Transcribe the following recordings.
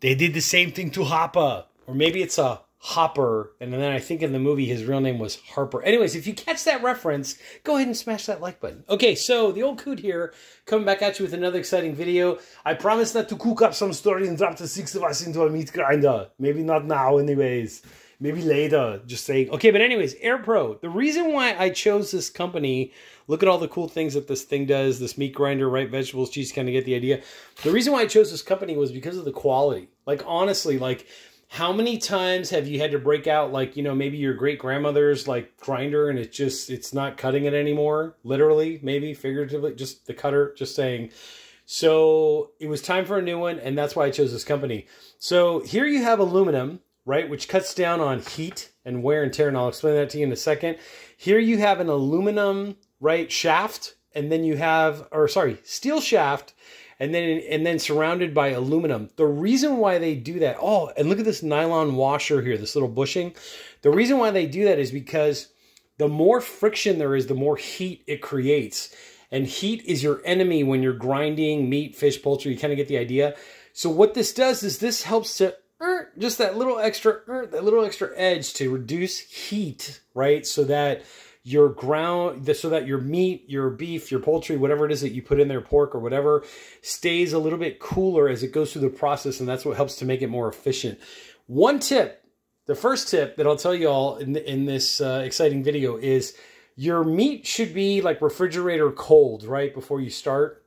They did the same thing to Hoppa. Or maybe it's a Hopper, and then I think in the movie his real name was Harper. Anyways, if you catch that reference, go ahead and smash that like button. Okay, so the old Coot here, coming back at you with another exciting video. I promise not to cook up some story and drop the 6 of us into a meat grinder. Maybe not now anyways. Maybe later, just saying. Okay, but anyways, Airpro. The reason why I chose this company, look at all the cool things that this thing does, this meat grinder, right? Vegetables, cheese, kind of get the idea. The reason why I chose this company was because of the quality. Like, honestly, like, how many times have you had to break out, like, you know, maybe your great-grandmother's, like, grinder and it's not cutting it anymore? Literally, maybe, figuratively, just the cutter, just saying. So it was time for a new one, and that's why I chose this company. So here you have aluminum, right, which cuts down on heat and wear and tear, and I'll explain that to you in a second. Here you have an aluminum, right, shaft, and then you have, or sorry, steel shaft, and then surrounded by aluminum. The reason why they do that, oh, and look at this nylon washer here, this little bushing. The reason why they do that is because the more friction there is, the more heat it creates. And heat is your enemy when you're grinding meat, fish, poultry. You kind of get the idea. So what this does is this helps to just that little extra edge to reduce heat, right? So that your so that your meat, your beef, your poultry, whatever it is that you put in there, pork or whatever, stays a little bit cooler as it goes through the process, and that's what helps to make it more efficient. One tip, the first tip that I'll tell you all in this exciting video is your meat should be like refrigerator cold, right, before you start.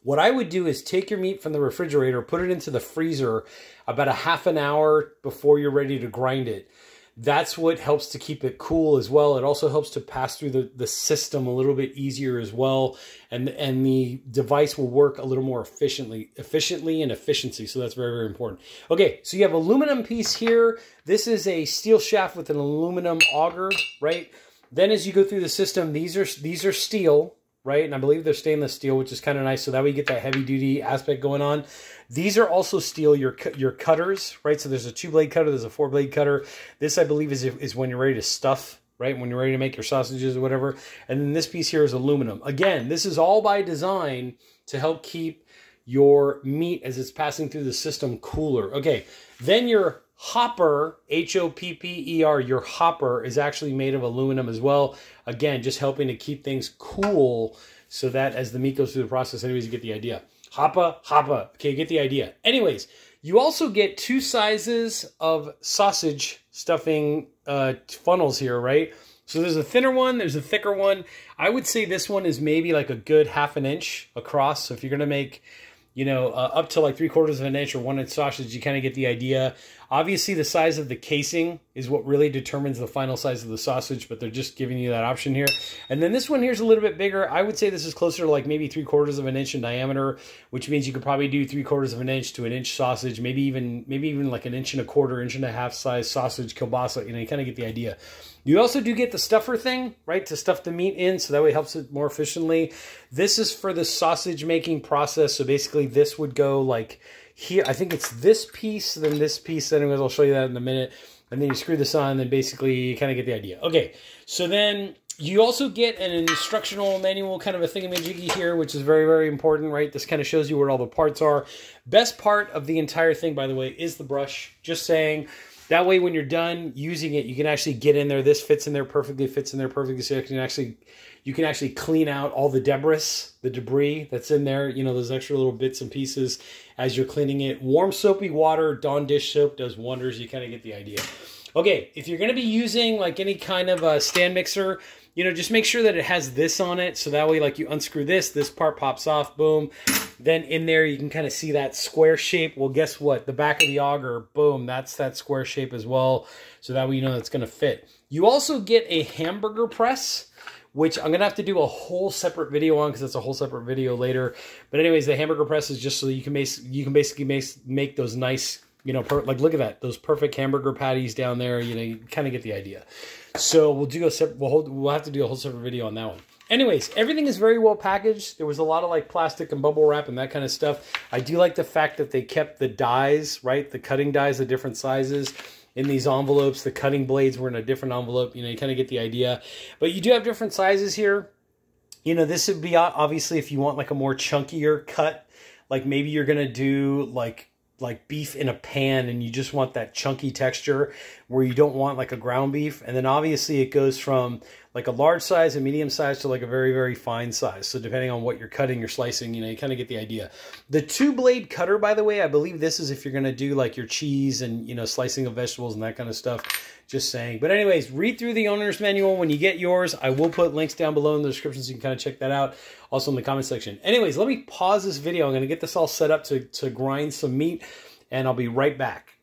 What I would do is take your meat from the refrigerator, put it into the freezer about a half an hour before you're ready to grind it. That's what helps to keep it cool as well. It also helps to pass through the system a little bit easier as well. And the device will work a little more efficiently and efficiency. So that's very, very important. Okay, so you have aluminum piece here. This is a steel shaft with an aluminum auger, right? Then as you go through the system, these are steel, right? And I believe they're stainless steel, which is kind of nice. So that way you get that heavy duty aspect going on. These are also steel, your cutters, right? So there's a 2-blade cutter, there's a 4-blade cutter. This, I believe, is when you're ready to stuff, right? When you're ready to make your sausages or whatever. And then this piece here is aluminum. Again, this is all by design to help keep your meat as it's passing through the system cooler. Okay, then your hopper, H-O-P-P-E-R, your hopper is actually made of aluminum as well. Again, just helping to keep things cool so that as the meat goes through the process, anyways, you get the idea. Hoppa. Okay, you get the idea. Anyways, you also get 2 sizes of sausage stuffing funnels here, right? So there's a thinner one, there's a thicker one. I would say this one is maybe like a good 1/2 inch across. So if you're going to make, you know, up to like 3/4 inch or 1 inch sausage, you kind of get the idea. Obviously, the size of the casing is what really determines the final size of the sausage, but they're just giving you that option here. And then this one here is a little bit bigger. I would say this is closer to like maybe 3/4 inch in diameter, which means you could probably do 3/4 inch to 1 inch sausage, maybe even like 1 1/4 inch, 1.5 size sausage kielbasa. You know, you kind of get the idea. You also do get the stuffer thing, right, to stuff the meat in, so that way it helps it more efficiently. This is for the sausage making process, so basically this would go like here. I think it's this piece, then this piece. Anyways, I'll show you that in a minute. And then you screw this on, and then basically you kind of get the idea. Okay, so then you also get an instructional manual, kind of a thingamajiggy here, which is very, very important, right? This kind of shows you where all the parts are. Best part of the entire thing, by the way, is the brush. Just saying. That way, when you're done using it, you can actually get in there. This fits in there perfectly, so you can actually clean out all the debris that's in there, you know, those extra little bits and pieces as you're cleaning it. Warm soapy water, Dawn dish soap does wonders. You kind of get the idea. Okay, if you're going to be using like any kind of a stand mixer, you know, just make sure that it has this on it. So that way, like you unscrew this part pops off, boom. Then in there, you can kind of see that square shape. Well, guess what? The back of the auger, boom, that's that square shape as well. So that way you know it's going to fit. You also get a hamburger press, which I'm going to have to do a whole separate video on because it's a whole separate video later. But anyways, the hamburger press is just so you can basically make those nice, you know, like look at that, those perfect hamburger patties down there. You know, you kind of get the idea. So we'll have to do a whole separate video on that one. Anyways, everything is very well packaged. There was a lot of like plastic and bubble wrap and that kind of stuff. I do like the fact that they kept the dies, right? The cutting dies of different sizes in these envelopes. The cutting blades were in a different envelope. You know, you kind of get the idea. But you do have different sizes here. You know, this would be obviously if you want like a more chunkier cut, like maybe you're going to do like like beef in a pan and you just want that chunky texture where you don't want like a ground beef. And then obviously it goes from like a large size, a medium size to like a very, very fine size. So depending on what you're cutting, you're slicing, you know, you kind of get the idea. The 2-blade cutter, by the way, I believe this is if you're going to do like your cheese and, you know, slicing of vegetables and that kind of stuff. Just saying. But anyways, read through the owner's manual when you get yours. I will put links down below in the description so you can kind of check that out. Also in the comment section. Anyways, let me pause this video. I'm going to get this all set up to grind some meat, and I'll be right back.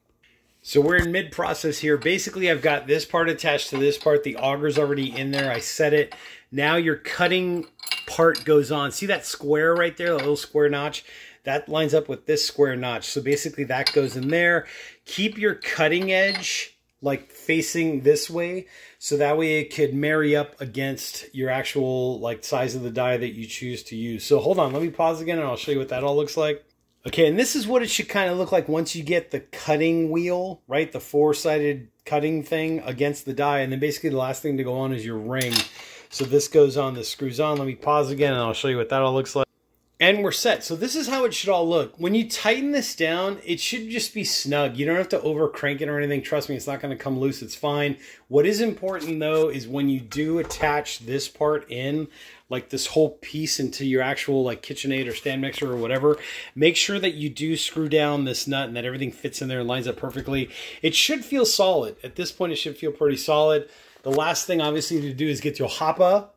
So we're in mid-process here. Basically, I've got this part attached to this part. The auger's already in there. I set it. Now your cutting part goes on. See that square right there, the little square notch? That lines up with this square notch. So basically that goes in there. Keep your cutting edge like facing this way, so that way it could marry up against your actual like size of the die that you choose to use. So hold on, let me pause again and I'll show you what that all looks like. Okay, and this is what it should kind of look like once you get the cutting wheel, right? The 4-sided cutting thing against the die. And then basically the last thing to go on is your ring. So this goes on, this screws on. Let me pause again and I'll show you what that all looks like. And we're set. So this is how it should all look. When you tighten this down, it should just be snug. You don't have to over crank it or anything. Trust me, it's not going to come loose. It's fine. What is important though is when you do attach this part in, like this whole piece into your actual like KitchenAid or stand mixer or whatever, make sure that you do screw down this nut and that everything fits in there and lines up perfectly. It should feel solid. At this point, it should feel pretty solid. The last thing obviously to do is get your hopper,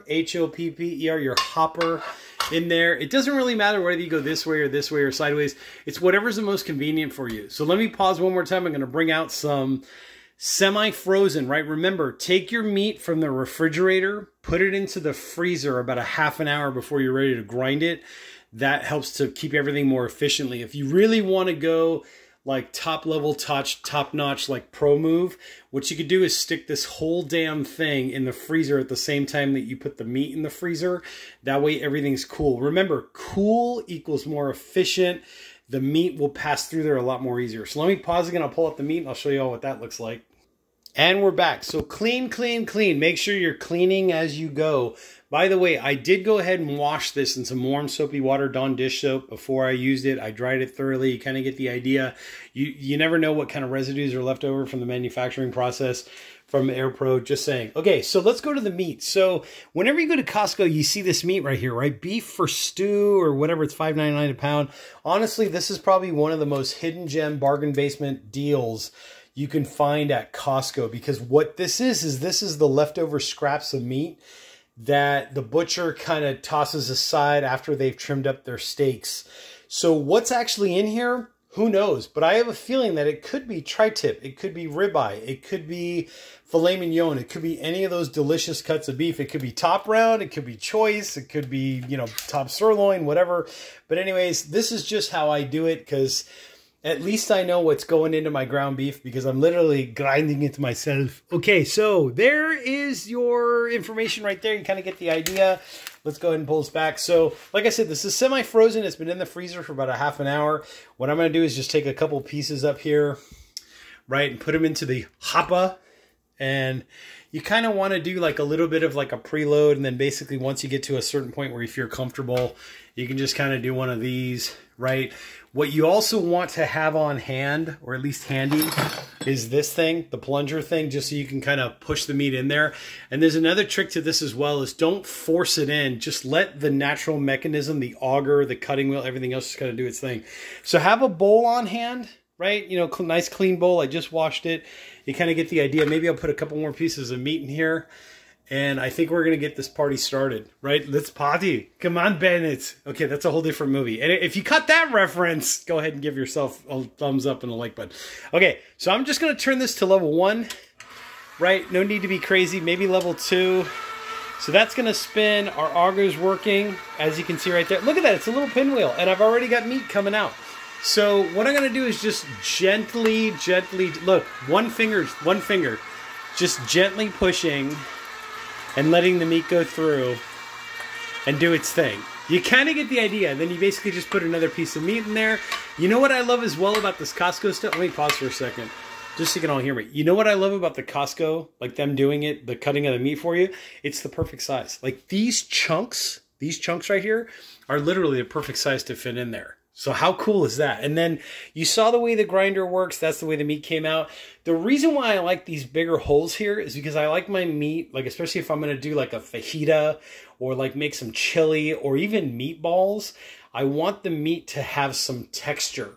H-O-P-P-E-R, your hopper in there. It doesn't really matter whether you go this way or sideways. It's whatever's the most convenient for you. So let me pause one more time. I'm going to bring out some semi-frozen, right? Remember, take your meat from the refrigerator, put it into the freezer about a half an hour before you're ready to grind it. That helps to keep everything more efficiently. If you really want to go like top level touch, top notch, like pro move, what you could do is stick this whole damn thing in the freezer at the same time that you put the meat in the freezer. That way everything's cool. Remember, cool equals more efficient. The meat will pass through there a lot more easier. So let me pause again. I'll pull up the meat and I'll show you all what that looks like. And we're back. So clean, clean, clean. Make sure you're cleaning as you go. By the way, I did go ahead and wash this in some warm soapy water, Dawn dish soap, before I used it. I dried it thoroughly. You kind of get the idea. You never know what kind of residues are left over from the manufacturing process from Airpro. Just saying. Okay, so let's go to the meat. So whenever you go to Costco, you see this meat right here, right? Beef for stew or whatever. It's $5.99 a pound. Honestly, this is probably one of the most hidden gem bargain basement deals you can find at Costco, because what this is the leftover scraps of meat that the butcher kind of tosses aside after they've trimmed up their steaks. So what's actually in here? Who knows? But I have a feeling that it could be tri-tip, it could be ribeye, it could be filet mignon, it could be any of those delicious cuts of beef. It could be top round, it could be choice, it could be, you know, top sirloin, whatever. But anyways, this is just how I do it, because at least I know what's going into my ground beef, because I'm literally grinding it myself. Okay, so there is your information right there. You kind of get the idea. Let's go ahead and pull this back. So, like I said, this is semi-frozen. It's been in the freezer for about a half an hour. What I'm going to do is just take a couple pieces up here, right, and put them into the hopper. And you kind of want to do like a little bit of like a preload. And then basically once you get to a certain point where you feel comfortable, you can just kind of do one of these, right? What you also want to have on hand, or at least handy, is this thing, the plunger thing, just so you can kind of push the meat in there. And there's another trick to this as well, is don't force it in. Just let the natural mechanism, the auger, the cutting wheel, everything else just kind of do its thing. So have a bowl on hand, right? You know, nice clean bowl. I just washed it. You kind of get the idea. Maybe I'll put a couple more pieces of meat in here. And I think we're going to get this party started, right? Let's party. Come on, Bennett. Okay, that's a whole different movie. And if you cut that reference, go ahead and give yourself a thumbs up and a like button. Okay, so I'm just going to turn this to level 1, right? No need to be crazy. Maybe level 2. So that's going to spin. Our auger's working, as you can see right there. Look at that. It's a little pinwheel. And I've already got meat coming out. So what I'm going to do is just gently, look, one finger, just gently pushing and letting the meat go through and do its thing. You kind of get the idea. Then you basically just put another piece of meat in there. You know what I love as well about this Costco stuff? Let me pause for a second, just so you can all hear me. You know what I love about the Costco, like them doing it, the cutting of the meat for you? It's the perfect size. Like these chunks right here are literally the perfect size to fit in there. So how cool is that? And then you saw the way the grinder works. That's the way the meat came out. The reason why I like these bigger holes here is because I like my meat, like especially if I'm going to do like a fajita or like make some chili or even meatballs, I want the meat to have some texture,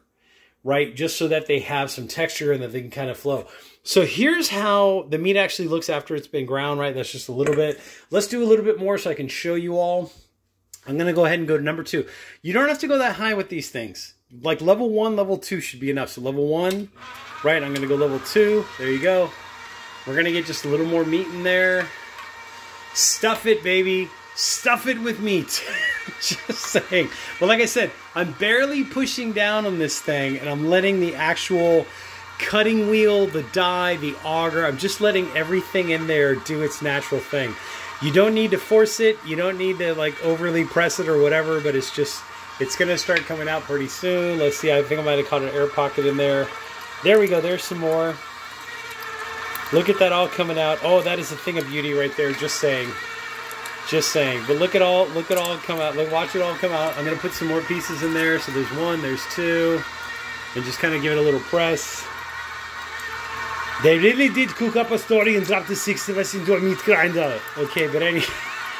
right? Just so that they have some texture and that they can kind of flow. So here's how the meat actually looks after it's been ground, right? That's just a little bit. Let's do a little bit more so I can show you all. I'm going to go ahead and go to number 2. You don't have to go that high with these things. Like level 1, level 2 should be enough. So level 1, right? I'm going to go level 2. There you go. We're going to get just a little more meat in there. Stuff it, baby. Stuff it with meat. Just saying. But like I said, I'm barely pushing down on this thing, and I'm letting the actual cutting wheel, the die, the auger, I'm just letting everything in there do its natural thing. You don't need to force it. You don't need to like overly press it or whatever, but it's just, it's going to start coming out pretty soon. Let's see. I think I might have caught an air pocket in there. There we go. There's some more. Look at that all coming out. Oh, that is a thing of beauty right there. Just saying. Just saying. But look at all come out. Look, watch it all come out. I'm going to put some more pieces in there. So there's 1, there's 2. And just kind of give it a little press. They really did cook up a story and drop the 6 of us into a meat grinder. Okay, but anyways,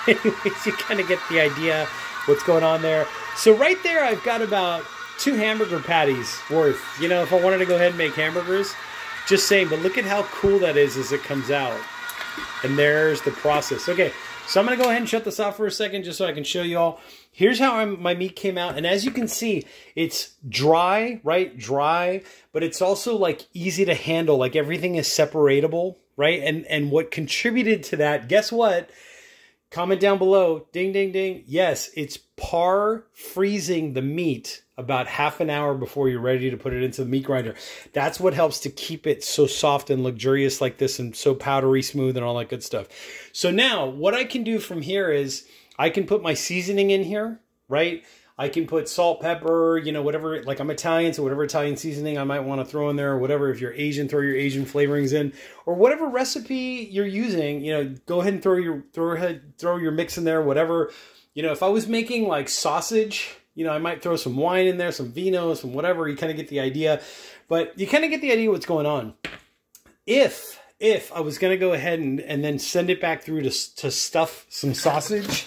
you kind of get the idea what's going on there. So right there, I've got about 2 hamburger patties worth. You know, if I wanted to go ahead and make hamburgers, just saying. But look at how cool that is as it comes out. And there's the process. Okay, so I'm going to go ahead and shut this off for a second just so I can show you all. Here's how my meat came out. And as you can see, it's dry, right? Dry, but it's also like easy to handle. Like everything is separatable, right? And what contributed to that, guess what? Comment down below. Ding, ding, ding. Yes, it's par freezing the meat about half an hour before you're ready to put it into the meat grinder. That's what helps to keep it so soft and luxurious like this and so powdery smooth and all that good stuff. So now what I can do from here is I can put my seasoning in here, right? I can put salt, pepper, you know, whatever, like I'm Italian, so whatever Italian seasoning I might want to throw in there or whatever. If you're Asian, throw your Asian flavorings in or whatever recipe you're using, you know, go ahead and throw your mix in there, whatever. You know, if I was making like sausage, you know, I might throw some wine in there, some vino, some whatever. You kind of get the idea, but you kind of get the idea what's going on. If I was going to go ahead and then send it back through to stuff some sausage,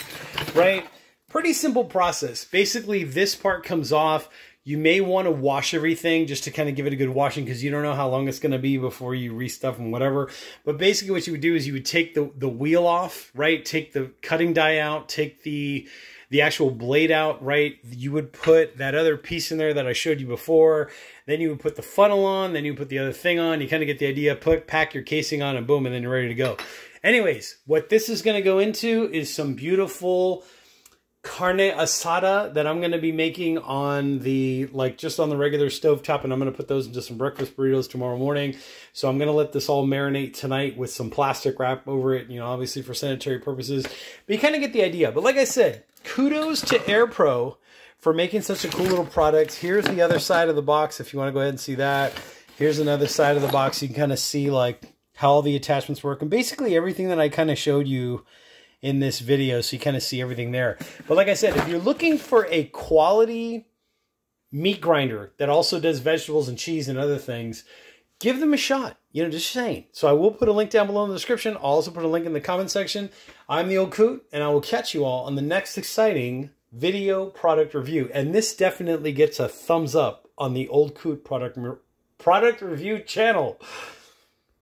right? Pretty simple process. Basically, this part comes off. You may want to wash everything just to kind of give it a good washing because you don't know how long it's going to be before you restuff and whatever. But basically what you would do is you would take the wheel off, right? Take the cutting die out, take the actual blade out, right? You would put that other piece in there that I showed you before. Then you would put the funnel on. Then you would put the other thing on. You kind of get the idea. Pack your casing on and boom, and then you're ready to go. Anyways, what this is going to go into is some beautiful carne asada that I'm going to be making on the, like just on the regular stovetop, and I'm going to put those into some breakfast burritos tomorrow morning. So I'm going to let this all marinate tonight with some plastic wrap over it, you know, obviously for sanitary purposes. But you kind of get the idea. But like I said, kudos to Airpro for making such a cool little product. Here's the other side of the box if you want to go ahead and see that. Here's another side of the box. You can kind of see like how all the attachments work and basically everything that I kind of showed you in this video, so you kind of see everything there. But like I said, if you're looking for a quality meat grinder that also does vegetables and cheese and other things, give them a shot. You know, just saying. So I will put a link down below in the description. I'll also put a link in the comment section. I'm the Old Coot, and I will catch you all on the next exciting video product review. And this definitely gets a thumbs up on the Old Coot product review channel.